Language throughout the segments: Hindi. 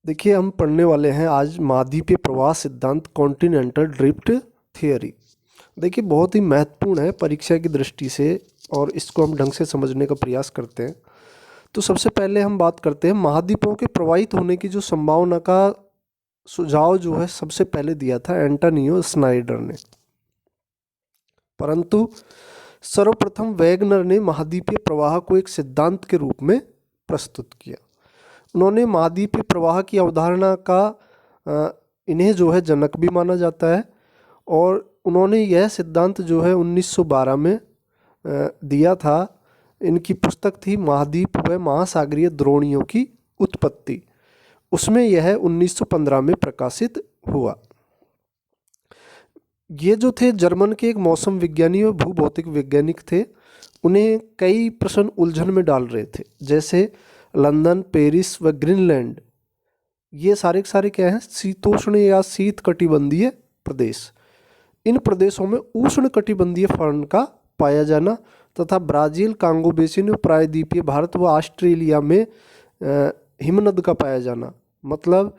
देखिए, हम पढ़ने वाले हैं आज महाद्वीपीय प्रवाह सिद्धांत कॉन्टिनेंटल ड्रिफ्ट थियरी। देखिए, बहुत ही महत्वपूर्ण है परीक्षा की दृष्टि से और इसको हम ढंग से समझने का प्रयास करते हैं। तो सबसे पहले हम बात करते हैं महाद्वीपों के प्रवाहित होने की जो संभावना का सुझाव जो है सबसे पहले दिया था एंटोनियो स्नाइडर ने। परंतु सर्वप्रथम वैगनर ने महाद्वीपीय प्रवाह को एक सिद्धांत के रूप में प्रस्तुत किया। उन्होंने महाद्वीपीय प्रवाह की अवधारणा का इन्हें जो है जनक भी माना जाता है और उन्होंने यह सिद्धांत जो है 1912 में दिया था। इनकी पुस्तक थी महाद्वीप व महासागरीय द्रोणियों की उत्पत्ति। उसमें यह 1915 में प्रकाशित हुआ। ये जो थे जर्मन के एक मौसम विज्ञानी और भूभौतिक वैज्ञानिक थे। उन्हें कई प्रश्न उलझन में डाल रहे थे, जैसे लंदन, पेरिस व ग्रीनलैंड, ये सारे के सारे क्या हैं, शीतोष्ण या शीत कटिबंधीय प्रदेश। इन प्रदेशों में उष्ण कटिबंधीय फर्न का पाया जाना तथा ब्राज़ील, कांगो बेसिन, प्रायद्वीपीय भारत व ऑस्ट्रेलिया में हिमनद का पाया जाना। मतलब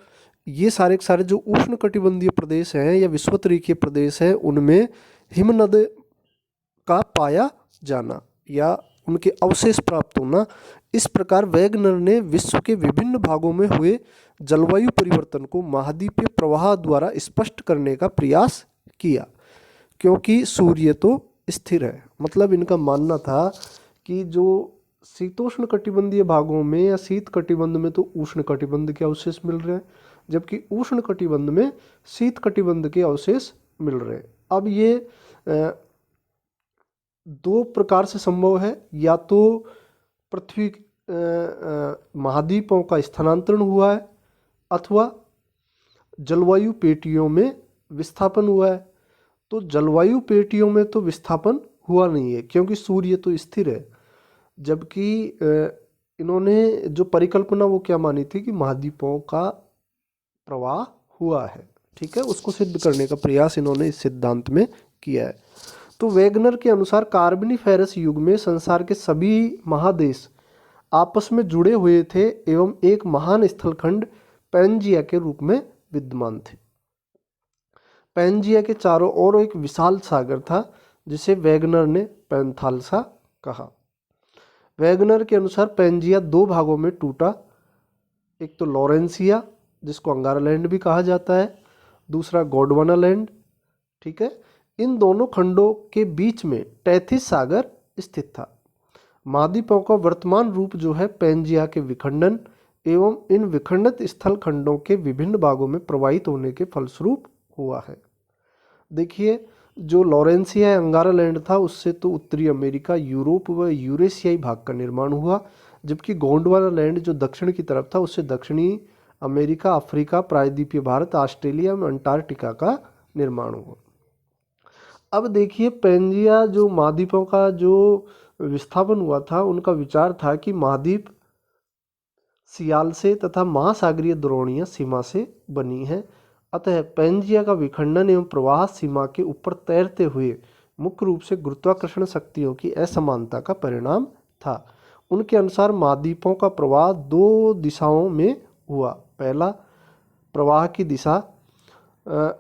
ये सारे के सारे जो उष्ण कटिबंधीय प्रदेश हैं या विषुवतरीय प्रदेश हैं, उनमें हिमनद का पाया जाना या उनके अवशेष प्राप्त होना। इस प्रकार वैगनर ने विश्व के विभिन्न भागों में हुए जलवायु परिवर्तन को महाद्वीपीय प्रवाह द्वारा स्पष्ट करने का प्रयास किया, क्योंकि सूर्य तो स्थिर है। मतलब इनका मानना था कि जो शीतोष्ण कटिबंधीय भागों में या शीत कटिबंध में तो उष्ण कटिबंध के अवशेष मिल रहे हैं, जबकि उष्ण कटिबंध में शीत कटिबंध के अवशेष मिल रहे हैं। अब ये दो प्रकार से संभव है, या तो पृथ्वी महाद्वीपों का स्थानांतरण हुआ है अथवा जलवायु पेटियों में विस्थापन हुआ है। तो जलवायु पेटियों में तो विस्थापन हुआ नहीं है, क्योंकि सूर्य तो स्थिर है। जबकि इन्होंने जो परिकल्पना वो क्या मानी थी कि महाद्वीपों का प्रवाह हुआ है। ठीक है, उसको सिद्ध करने का प्रयास इन्होंने इस सिद्धांत में किया है। तो वैगनर के अनुसार कार्बनिफेरस युग में संसार के सभी महादेश आपस में जुड़े हुए थे एवं एक महान स्थलखंड पैंजिया के रूप में विद्यमान थे। पैंजिया के चारों ओर एक विशाल सागर था, जिसे वैगनर ने पैंथालसा कहा। वैगनर के अनुसार पैंजिया दो भागों में टूटा, एक तो लॉरेंसिया जिसको अंगारालैंड भी कहा जाता है, दूसरा गोंडवानालैंड। ठीक है, इन दोनों खंडों के बीच में टैथिस सागर स्थित था। महाद्वीपों का वर्तमान रूप जो है पैंजिया के विखंडन एवं इन विखंडित स्थल खंडों के विभिन्न भागों में प्रवाहित होने के फलस्वरूप हुआ है। देखिए, जो लॉरेंसिया अंगारालैंड था उससे तो उत्तरी अमेरिका, यूरोप व यूरेशियाई भाग का निर्माण हुआ, जबकि गोंडवानालैंड जो दक्षिण की तरफ था उससे दक्षिणी अमेरिका, अफ्रीका, प्रायद्वीपीय भारत, ऑस्ट्रेलिया में अंटार्कटिका का निर्माण हुआ। अब देखिए, पैंजिया जो महाद्वीपों का जो विस्थापन हुआ था, उनका विचार था कि महाद्वीप सियाल से तथा महासागरीय द्रोणियां सीमा से बनी हैं। अतः पैंजिया का विखंडन एवं प्रवाह सीमा के ऊपर तैरते हुए मुख्य रूप से गुरुत्वाकर्षण शक्तियों की असमानता का परिणाम था। उनके अनुसार महाद्वीपों का प्रवाह दो दिशाओं में हुआ। पहला, प्रवाह की दिशा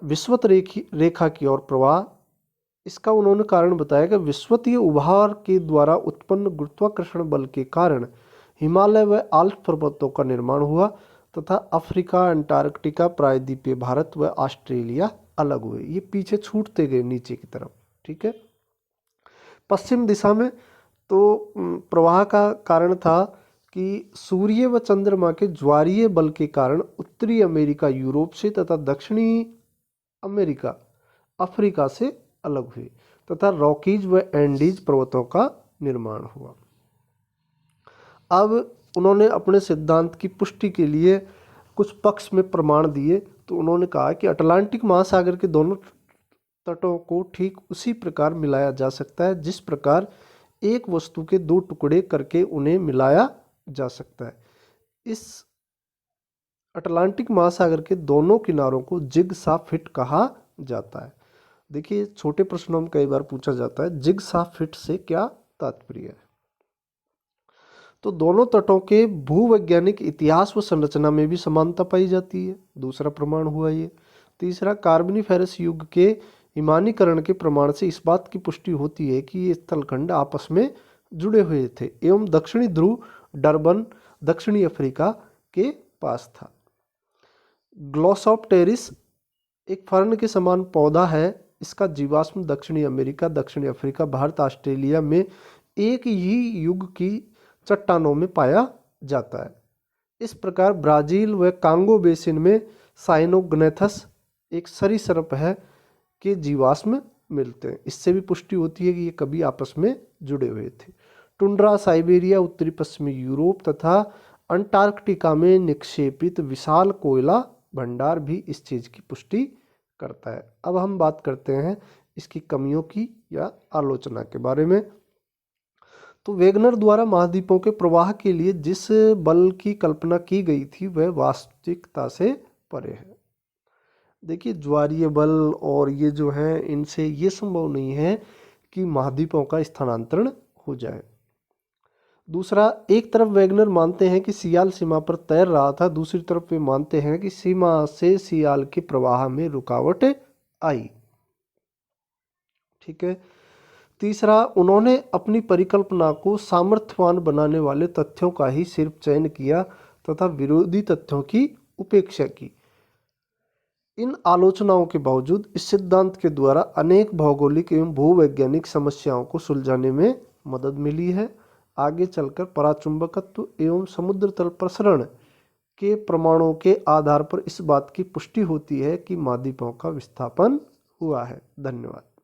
विषुवत रेखा की ओर प्रवाह। इसका उन्होंने कारण बताया कि विषुवतीय उभार के द्वारा उत्पन्न गुरुत्वाकर्षण बल के कारण हिमालय व आल्प्स पर्वतों का निर्माण हुआ तथा अफ्रीका, अंटार्कटिका, प्रायद्वीपीय भारत व ऑस्ट्रेलिया अलग हुए। ये पीछे छूटते गए नीचे की तरफ। ठीक है, पश्चिम दिशा में तो प्रवाह का कारण था कि सूर्य व चंद्रमा के ज्वारीय बल के कारण उत्तरी अमेरिका यूरोप से तथा दक्षिणी अमेरिका अफ्रीका से अलग हुए तथा रॉकीज व एंडीज पर्वतों का निर्माण हुआ। अब उन्होंने अपने सिद्धांत की पुष्टि के लिए कुछ पक्ष में प्रमाण दिए। तो उन्होंने कहा कि अटलांटिक महासागर के दोनों तटों को ठीक उसी प्रकार मिलाया जा सकता है जिस प्रकार एक वस्तु के दो टुकड़े करके उन्हें मिलाया जा सकता है। इस अटलांटिक महासागर के दोनों किनारों को जिगसा फिट कहा जाता है। देखिए, छोटे प्रश्नों में कई बार पूछा जाता है जिगसा फिट से क्या तात्पर्य है। तो दोनों तटों के भूवैज्ञानिक इतिहास व संरचना में भी समानता पाई जाती है, दूसरा प्रमाण हुआ ये। तीसरा, कार्बनिफेरस युग के हिमानीकरण के प्रमाण से इस बात की पुष्टि होती है कि ये स्थलखंड आपस में जुड़े हुए थे एवं दक्षिणी ध्रुव डरबन दक्षिणी अफ्रीका के पास था। ग्लोसोप्टेरिस एक फर्न के समान पौधा है। इसका जीवाश्म दक्षिणी अमेरिका, दक्षिणी अफ्रीका, भारत, ऑस्ट्रेलिया में एक ही युग की चट्टानों में पाया जाता है। इस प्रकार ब्राजील व कांगो बेसिन में साइनोग्नेथस एक सरीसृप है के जीवाश्म मिलते हैं। इससे भी पुष्टि होती है कि ये कभी आपस में जुड़े हुए थे। टुंड्रा, साइबेरिया, उत्तरी पश्चिमी यूरोप तथा अंटार्कटिका में निक्षेपित विशाल कोयला भंडार भी इस चीज़ की पुष्टि करता है। अब हम बात करते हैं इसकी कमियों की या आलोचना के बारे में। तो वेगनर द्वारा महाद्वीपों के प्रवाह के लिए जिस बल की कल्पना की गई थी वह वास्तविकता से परे है। देखिए, ज्वारीय बल और ये जो है इनसे ये संभव नहीं है कि महाद्वीपों का स्थानांतरण हो जाए। दूसरा, एक तरफ वेगनर मानते हैं कि सियाल सीमा पर तैर रहा था, दूसरी तरफ वे मानते हैं कि सीमा से सियाल के प्रवाह में रुकावट आई। ठीक है। तीसरा, उन्होंने अपनी परिकल्पना को सामर्थ्यवान बनाने वाले तथ्यों का ही सिर्फ चयन किया तथा विरोधी तथ्यों की उपेक्षा की। इन आलोचनाओं के बावजूद इस सिद्धांत के द्वारा अनेक भौगोलिक एवं भूवैज्ञानिक समस्याओं को सुलझाने में मदद मिली है। आगे चलकर पराचुंबकत्व एवं समुद्र तल प्रसरण के प्रमाणों के आधार पर इस बात की पुष्टि होती है कि महाद्वीपों का विस्थापन हुआ है। धन्यवाद।